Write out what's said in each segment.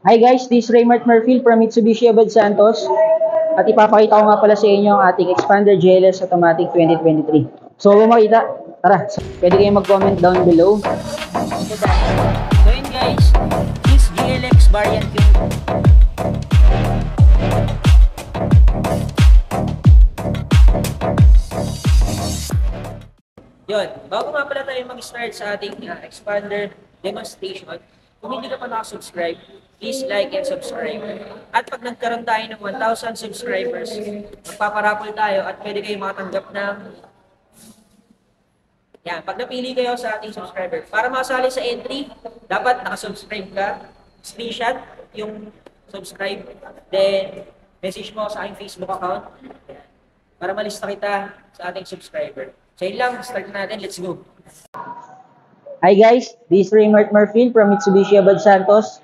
Hi guys, this is Raymart Murphy from Mitsubishi Abad Santos at ipapakita ko nga pala sa inyo ang ating Expander GLS Automatic 2023. So kung makita, tara, pwede kayong mag-comment down below. So yun guys, this GLX variant yung yun, bago nga pala tayo mag-start sa ating Expander demonstration, kung hindi ka pa nakasubscribe, please like and subscribe. At pag nagkaroon tayo ng 1,000 subscribers, magpaparapol tayo at pwede kayo makatanggap ng yan, pag napili kayo sa ating subscriber. Para makasali sa entry, dapat nakasubscribe ka, screenshot yung subscribe, then message mo sa aking Facebook account para malista kita sa ating subscriber. So yun lang, start natin, let's go! Hi guys, this is Raymart Murphy from Mitsubishi Abad Santos.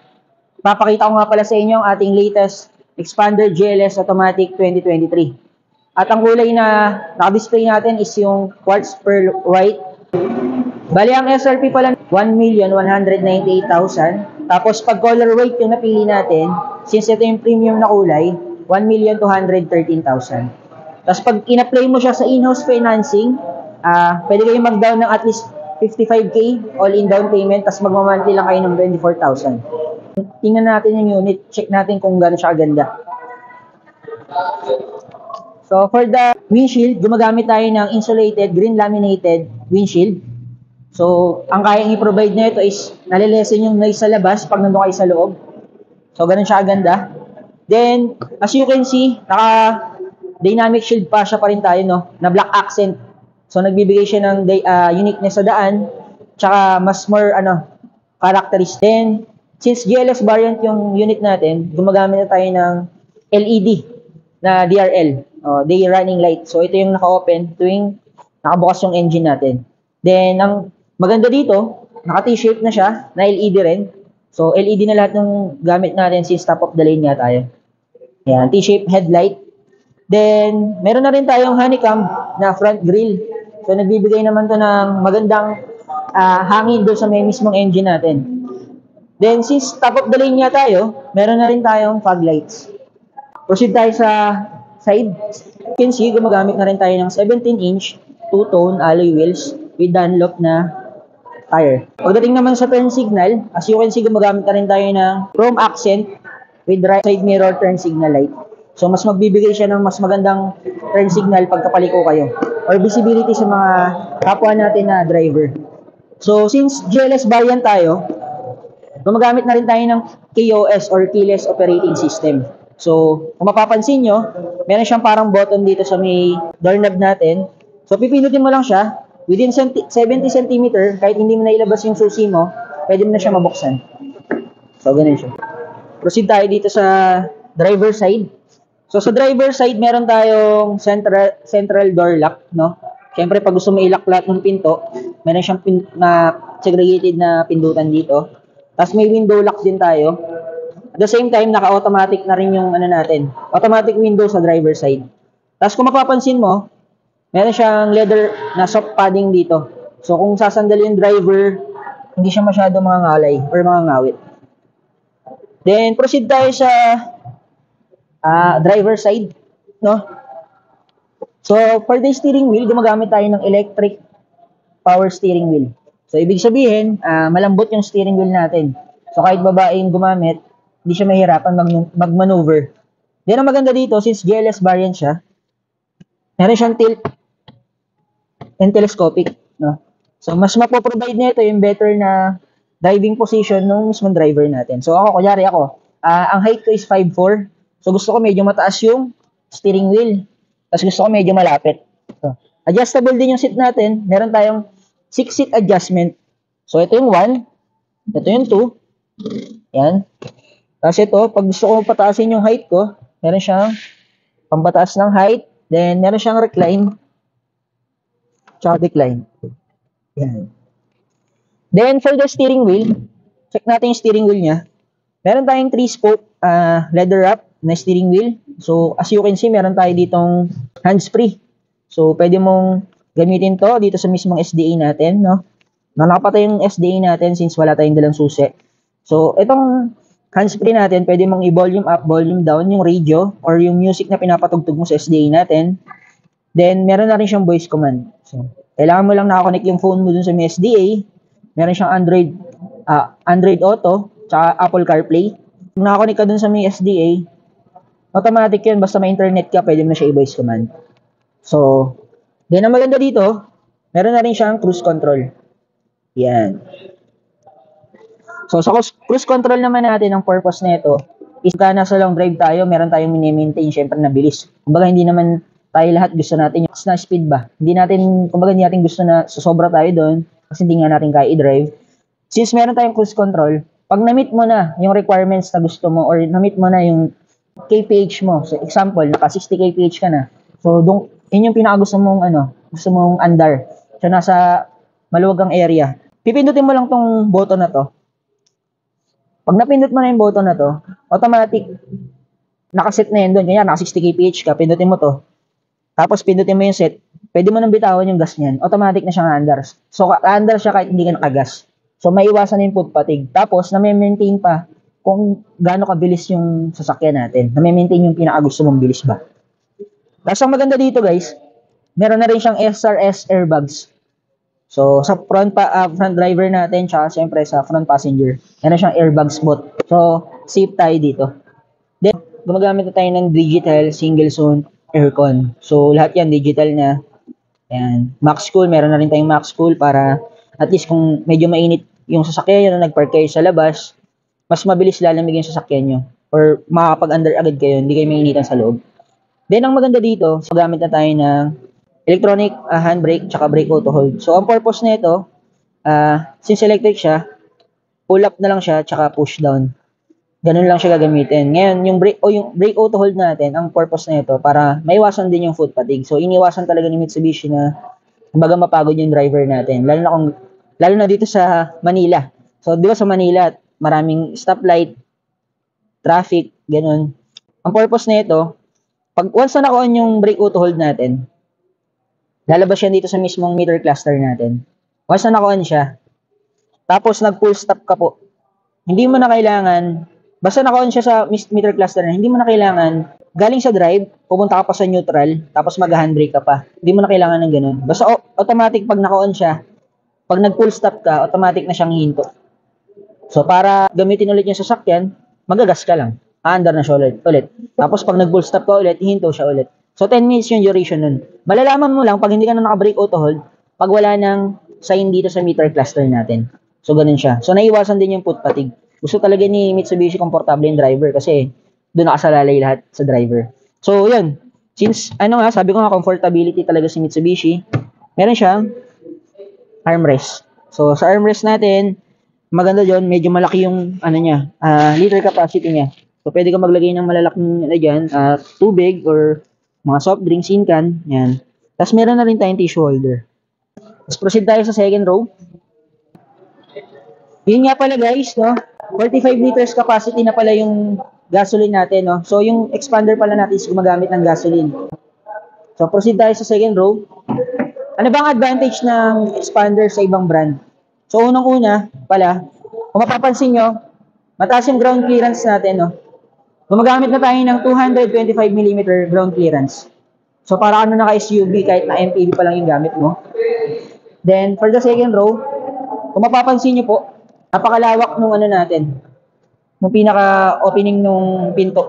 Papakita ko nga pala sa inyo ang ating latest Expander GLS Automatic 2023. At ang kulay na naka-display natin is yung quartz pearl white. Bali ang SRP pala 1,198,000. Tapos pag color white yung napili natin, since ito yung premium na kulay, 1,213,000. Tapos pag in-apply mo siya sa in-house financing, pwede kayong mag-down ng at least 55K all-in down payment, tapos magmamonthly lang kayo ng 24,000. Tingnan natin yung unit, check natin kung gano'n siya kaganda. So for the windshield, gumagamit tayo ng insulated green laminated windshield. So ang kayang i-provide na ito is nalilesen yung noise sa labas pag nandun kayo sa loob. So gano'n siya kaganda. Then as you can see, naka dynamic shield pa siya pa rin tayo, no, na black accent. So nagbibigay siya ng uniqueness sa daan, tsaka mas more characteristic. Then since GLS variant yung unit natin, gumagamit na tayo ng LED na DRL, day running light. So ito yung naka-open tuwing nakabukas yung engine natin. Then ang maganda dito, naka-T-shape na siya, na LED rin. So LED na lahat ng gamit natin since top of the lane nga tayo. Yan, T-shape headlight. Then meron na rin tayong honeycomb na front grille. So nagbibigay naman to ng magandang hangin doon sa may mismong engine natin. Then since top of the lane nga tayo, meron na rin tayong fog lights. Proceed tayo sa side. You can see, gumagamit na rin tayo ng 17-inch two-tone alloy wheels with Dunlop na tire. Pagdating naman sa turn signal, as you can see, gumagamit na rin tayo ng chrome accent with right side mirror turn signal light. So mas magbibigay siya ng mas magandang turn signal pag kapaliko kayo or visibility sa mga kapwa natin na driver. So since GLS variant tayo, gumagamit na rin tayo ng KOS or Keyless Operating System. So, kung mapapansin nyo, meron siyang parang button dito sa may doorknob natin. So, pipindutin mo lang siya. Within 70 cm, kahit hindi mo na ilabas yung susi mo, pwede mo na siya mabuksan. So, ganun siya. Proceed tayo dito sa driver side. So, sa driver side, meron tayong central door lock, no? Siyempre, pag gusto mo i-lock lahat ng pinto, meron siyang segregated na pindutan dito. Tapos may window lock din tayo. At the same time, naka-automatic na rin yung natin. Automatic window sa driver side. Tapos kung mapapansin mo, meron siyang leather na soft padding dito. So kung sasandali yung driver, hindi siya masyado mga ngalay or mga ngawit. Then proceed tayo sa driver side, no? So for the steering wheel, gumagamit tayo ng electric power steering wheel. So, ibig sabihin, malambot yung steering wheel natin. So, kahit babae yung gumamit, hindi siya mahirapan mag-maneuver. Then, ang maganda dito, since GLS variant siya, meron siyang tilt and telescopic. No? So, mas mapoprovide nito yung better na driving position ng mismong driver natin. So, kunyari ako, ang height ko is 5'4". So, gusto ko medyo mataas yung steering wheel. Tapos gusto ko medyo malapit. So, adjustable din yung seat natin. Meron tayong 6-seat adjustment. So, ito yung 1. Ito yung 2. Yan. Tapos ito, pag gusto ko pataasin yung height ko, meron siyang pampataas ng height. Then, meron siyang recline. Tsaka decline. Yan. Then, for the steering wheel, check natin yung steering wheel niya. Meron tayong 3-spoke leather wrap na steering wheel. So, as you can see, meron tayo ditong hands-free. So, pwede mong gamitin to dito sa mismong SDA natin, no? Nakapatay yung SDA natin since wala tayong dalang susi. So, itong hands-free natin, pwede mong i-volume up, volume down yung radio or yung music na pinapatugtog mo sa SDA natin. Then, meron na rin siyang voice command. So, kailangan mo lang nakakonect yung phone mo dun sa may SDA. Meron siyang Android Auto, tsaka Apple CarPlay. Kung nakakonect ka dun sa may SDA, automatic yun. Basta may internet ka, pwede mo na siya i-voice command. So, then ang maganda dito, meron na rin siyang cruise control. Yan. So, sa cruise control naman natin, ang purpose nito is ka nasa long drive tayo, meron tayong mini-maintain, syempre na bilis. Kumbaga, hindi naman tayo lahat gusto natin yung na speed ba. Kumbaga, hindi natin gusto na susobra tayo doon kasi hindi nga natin kaya i-drive. Since meron tayong cruise control, pag na-meet mo na yung requirements na gusto mo or na-meet mo na yung kph mo, so example, naka 60 kph ka na. So, yun yung pinaka-gusto mong gusto mong andar. So, nasa maluwagang area. Pipindutin mo lang tong button na to. Pag napindot mo na yung button na to, automatic, nakaset na yun doon. Kanya, naka 60 kph ka, pindutin mo to. Tapos, pindutin mo yung set. Pwede mo nang bitawan yung gas niyan. Automatic na siyang andar. So, andar siya kahit hindi ka nakagas. So, maiwasan na yung foot fatigue. Tapos, na-maintain pa kung gaano kabilis yung sasakyan natin. Na-maintain yung pinakagusto mong bilis ba. Tapos, ang maganda dito, guys, meron na rin siyang SRS airbags. So, sa front driver natin, tsaka siyempre sa front passenger, meron siyang airbags both. So, safe tayo dito. Then, gumagamit na tayo ng digital single zone aircon. So, lahat yan digital na. Ayan. Max Cool, meron na rin tayong Max Cool para at least kung medyo mainit yung sasakyan nyo na nag-park kayo sa labas, mas mabilis lalamig yung sasakyan nyo. Or makakapag-under agad kayo, hindi kayo mainitan sa loob. Then, ang maganda dito, so gamit na tayo ng electronic handbrake tsaka brake auto hold. So, ang purpose nito, since electric siya, pull up na lang siya tsaka push down. Ganun lang siya gagamitin. Ngayon, yung brake auto hold natin, ang purpose nito para maiwasan din yung foot fatigue. So, iniwasan talaga ni Mitsubishi na kumbaga mapagod yung driver natin. Lalo na dito sa Manila. So, di ba sa Manila, maraming stoplight, traffic, ganun. Ang purpose nito, pag once na naka-on yung brake auto hold natin, lalabas yan dito sa mismong meter cluster natin. Once na naka-on siya, tapos nag-full stop ka po, hindi mo na kailangan, basta naka-on siya sa meter cluster na, hindi mo na kailangan, galing sa drive, pupunta ka pa sa neutral, tapos mag-handbrake ka pa. Hindi mo na kailangan ng ganun. Basta automatic pag naka-on siya, pag nag-full stop ka, automatic na siyang hinto. So, para gamitin ulit yung sasakyan, magagas ka lang. Aandar na siya ulit. Tapos, pag nag-full stop ka ulit, hinto siya ulit. So, 10 minutes yung duration nun. Malalaman mo lang pag hindi ka na naka-brake auto hold, pag wala nang sign dito sa meter cluster natin. So, ganun siya. So, naiwasan din yung foot fatigue. Gusto talaga ni Mitsubishi komportable yung driver kasi doon nakasalalay lahat sa driver. So, yun. Since, sabi ko nga, comfortability talaga si Mitsubishi, meron siyang armrest. So, sa armrest natin, maganda dyan, medyo malaki yung, liter capacity niya. So, pwede ka maglagay ng malalaking, tubig or mga soft drinks in can, yan. Tapos meron na rin tayong tissue holder. Tapos proceed tayo sa second row. Yun nga pala guys, no? 45 liters capacity na pala yung gasoline natin, no? So yung expander pala natin is gumagamit ng gasoline. So proceed tayo sa second row. Ano bang advantage ng expander sa ibang brand? So unang-una pala, kung mapapansin nyo, mataas yung ground clearance natin, no? Gumagamit na tayo ng 225mm ground clearance. So, para naka-SUV kahit na MPV pa lang yung gamit mo. Then, for the second row, kung mapapansin nyo po, napakalawak nung natin. Nung pinaka-opening nung pinto.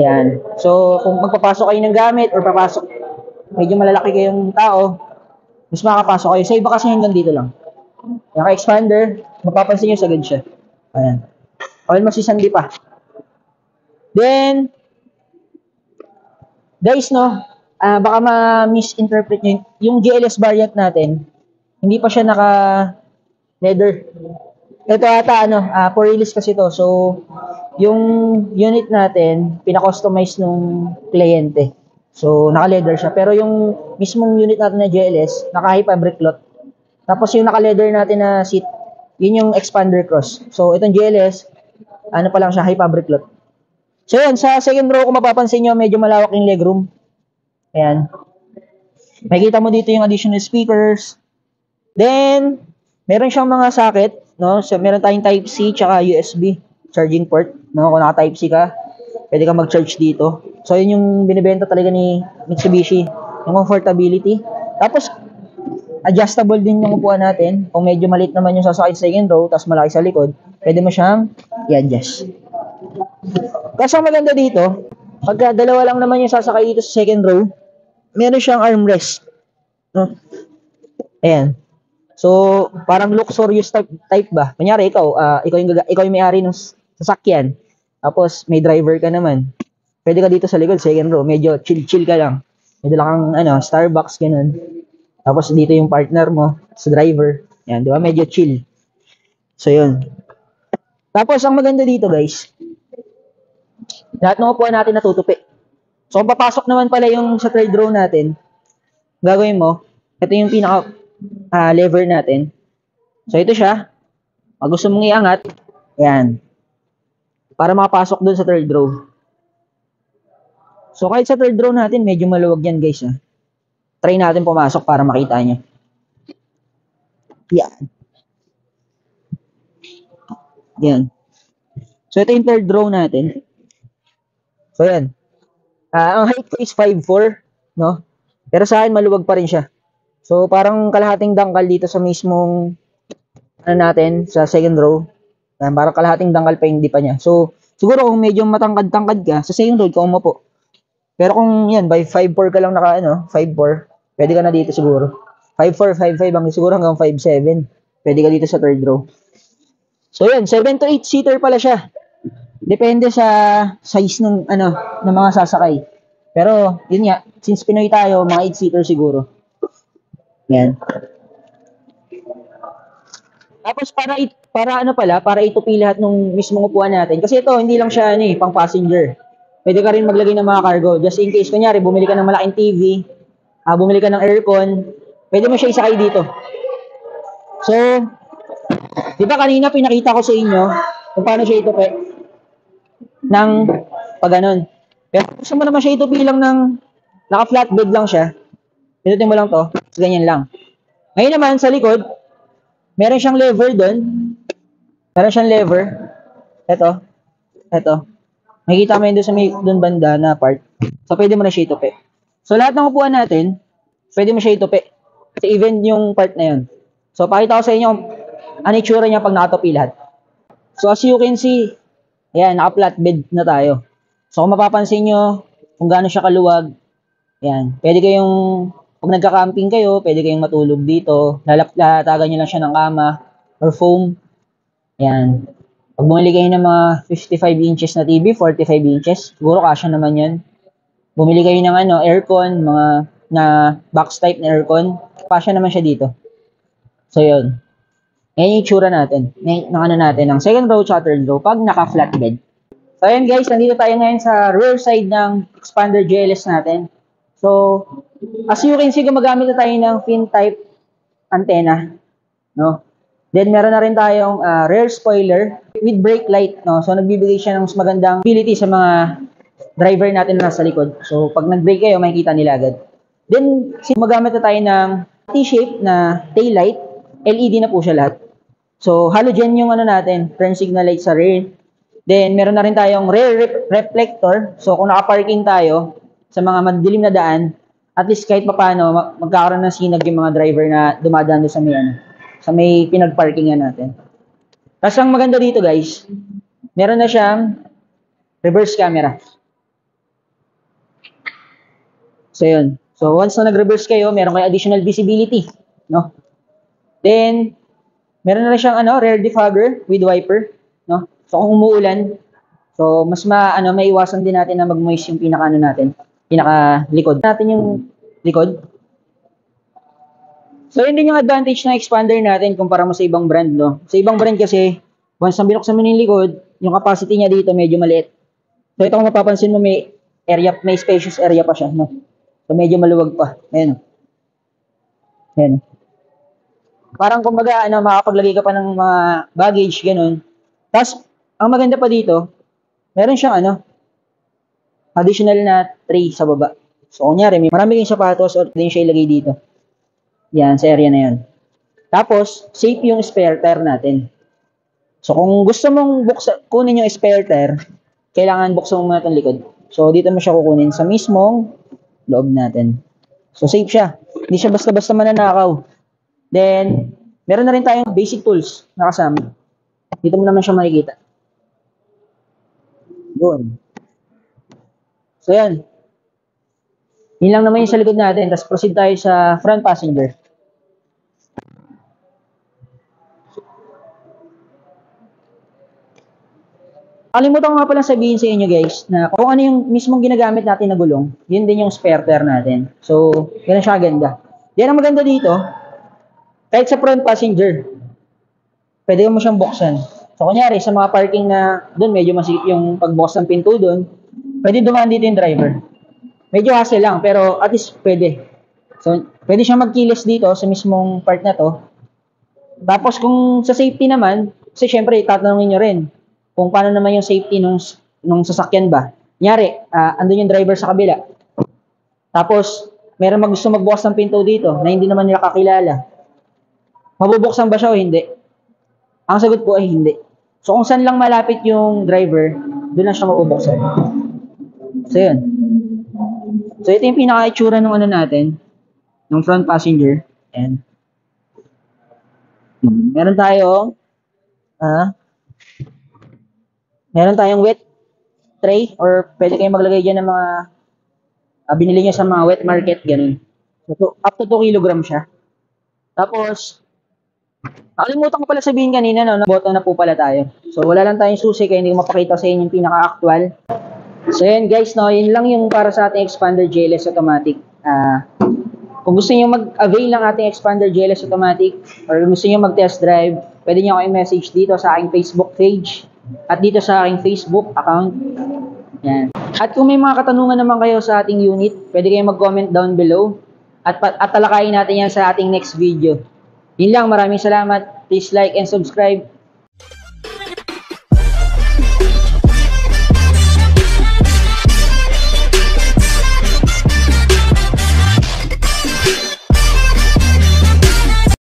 Yan. So, kung magpapasok kayo ng gamit or papasok, medyo malalaki kayong tao, mas makapasok kayo. Sa iba kasi hanggang dito lang. Naka-expander, mapapansin nyo sagad siya. Ayan. Oil masisandi pa. Then, guys, no, baka ma-misinterpret nyo, yung GLS variant natin, hindi pa siya naka-leather. Ito ata, for release kasi to. So, yung unit natin, pina-customize nung kliyente. So, naka-leather siya. Pero yung mismong unit natin na GLS, naka-high fabric cloth. Tapos yung naka-leather natin na seat, yun yung expander cross. So, itong GLS, pa lang siya, high fabric cloth. So, yun, sa second row, kung mapapansin nyo, medyo malawak yung legroom. Ayan. Makikita mo dito yung additional speakers. Then, meron siyang mga socket no? So, meron tayong Type-C tsaka USB charging port, no? Kung naka Type-C ka, pwede ka mag-charge dito. So, yun yung binibenta talaga ni Mitsubishi, yung comfortability. Tapos, adjustable din yung upuan natin. Kung medyo maliit naman yung sasakay sa second row, tapos malaki sa likod, pwede mo siyang i-adjust. Kasi ang maganda dito, pagka dalawa lang naman yung sasakay dito sa second row, meron siyang armrest. No? Ayan. So, parang luxurious type ba? Kunyari, ikaw yung may-ari ng sasakyan. Tapos, may driver ka naman. Pwede ka dito sa likod, second row. Medyo chill-chill ka lang. May dala kang, Starbucks, ganun. Tapos, dito yung partner mo, sa driver. Yan, di ba? Medyo chill. So, yun. Tapos, ang maganda dito, guys, lahat ng upuan natin natutupi. So, kung papasok naman pala yung sa third row natin, gagawin mo, ito yung pinaka lever natin. So, ito siya. Pag gusto mong iangat, yan. Para makapasok dun sa third row. So, kahit sa third row natin, medyo maluwag yan, guys. Ha? Try natin pumasok para makita nyo. Yan. Yan. So, ito yung third row natin. So, yan. Ang height ko is 5'4", no? Pero sa akin, maluwag pa rin siya. So, parang kalahating dangkal dito sa mismong, natin, sa second row. Parang kalahating dangkal pa hindi pa niya. So, siguro kung medyo matangkad-tangkad ka, sa second row, ka umupo. Pero kung yan, by 5'4" ka lang 5'4", pwede ka na dito siguro. 5'4", 5'5", siguro hanggang 5'7", pwede ka dito sa third row. So, yan, 7 to 8 seater pala siya. Depende sa size ng mga sasakay. Pero yun nga, since Pinoy tayo, mga 8 seater siguro. Yan. Tapos para itupi lahat ng mismong upuan natin. Kasi ito hindi lang siya pang passenger. Pwede ka rin maglagay ng mga cargo just in case kunyari bumili ka ng malaking TV, bumili ka ng aircon, pwede mo siya isakay dito. So, di ba kanina pinakita ko sa inyo kung paano siya itupi? Ng pag ganun. Pero gusto mo naman siya itupi lang ng naka-flatbed lang siya. Pinutin mo lang to. Ganyan lang. Ngayon naman sa likod, meron siyang lever doon. Meron siyang lever. Ito. Makikita mo yun doon sa doon banda na part. So pwede mo na siya itupi. So lahat ng upuan natin, pwede mo siya itupi. Kasi even yung part na yun. So pakita ko sa inyo ang itsura niya pag nakatupi lahat. So as you can see, ayan, naka-flatbed na tayo. So kung mapapansin nyo, kung gaano siya kaluwag, ayan, pwede kayong, pag nagka-camping kayo, pwede kayong matulog dito, lalatagan nyo lang siya ng kama, or foam, ayan. Pag bumili kayo ng mga 55 inches na TV, 45 inches, siguro kasya naman yun. Bumili kayo ng aircon, mga na box type na aircon, kasya naman siya dito. So yun. Ngayon yung itsura natin, ng second row, third row, pag naka-flatbed. So, ayan guys, nandito tayo ngayon sa rear side ng expander GLS natin. So, as you can see, gumagamit na tayo ng fin type antenna, no? Then, meron na rin tayong rear spoiler with brake light, no? So, nagbibigay siya ng mas magandang ability sa mga driver natin na nasa likod. So, pag nag-brake kayo, makikita nila agad. Then, gumagamit na tayo ng T-shape na tail light. LED na po siya lahat. So, halogen yung natin, turn signal light sa rear. Then, meron na rin tayong rear reflector. So, kung naka-parking tayo sa mga madilim na daan, at least kahit paano, magkakaroon ng sinag yung mga driver na dumadaan doon sa may pinag-parkingan natin. Tapos, ang maganda dito guys, meron na siyang reverse camera. So, yun. So, once na nag-reverse kayo, meron kayo additional visibility. No? Then, meron na rin siyang rear defogger with wiper. No? So, kung umuulan, so, mas maiwasan din natin na mag-moist yung pinaka-likod. Natin yung likod. So, yun din yung advantage ng expander natin kumpara mo sa ibang brand, no? Sa ibang brand kasi, once na binuksan mo yung likod, yung capacity niya dito medyo maliit. So, ito kung mapapansin mo, may spacious area pa siya, no? So, medyo maluwag pa. Ayan. Ayan. Parang kumbaga, makapaglagay ka pa ng mga baggage, ganun. Tapos, ang maganda pa dito, meron siyang additional na tray sa baba. So, kunyari, marami kayong sapatos or din siya ilagay dito. Yan, sa area na yan. Tapos, safe yung spare tire natin. So kung gusto mong kunin yung spare tire, kailangan buksan mo muna itong likod. So dito mo siya kukunin sa mismong loob natin. So safe siya. Hindi siya basta-basta mananakaw. Then, meron na rin tayong basic tools na kasama. Dito mo naman siya makikita. Yun. So yan. Yun lang naman yung sa likod natin. Tapos proceed tayo sa front passenger. Kalimutan ko nga pala sabihin sa inyo guys na kung ano yung mismong ginagamit natin na gulong, yun din yung spare tire natin. So, ganun siya ganda. Yan ang maganda dito, kahit sa front passenger, pwede mo siyang buksan. So, kunyari, sa mga parking na doon, medyo masikip yung pagbukas ng pinto doon, pwede dumaan dito yung driver. Medyo hassle lang, pero at least pwede. So, pwede siyang magkilis dito sa mismong part na to. Tapos, kung sa safety naman, kasi syempre, tatanungin nyo rin, kung paano naman yung safety nung sasakyan ba. Kunyari, andun yung driver sa kabila. Tapos, meron gusto magbukas ng pinto dito na hindi naman nila kakilala. Mabubuksan ba siya o hindi? Ang sagot po ay hindi. So, kung saan lang malapit yung driver, doon lang siya mabubuksan. So, yun. So, ito yung pinaka-itsura ng ano natin, ng front passenger. And, meron tayong wet tray or pwede kayong maglagay dyan ng mga binili nyo sa mga wet market, ganun. So, up to 2 kg siya. Tapos, nakalimutan ko pala sabihin kanina, no, naboto na po pala tayo. So, wala lang tayong susi kaya hindi ko mapakita sa inyo yung pinaka-actual. So, yan guys, no, yun lang yung para sa ating Expander GLS Automatic. Kung gusto niyo mag-avail ng ating Expander GLS Automatic or gusto niyo mag-test drive, pwede niyo ako i-message dito sa aking Facebook page at dito sa aking Facebook account. Yan. At kung may mga katanungan naman kayo sa ating unit, pwede kayong mag-comment down below at talakayin natin yan sa ating next video. Yun lang, maraming salamat. Please like and subscribe.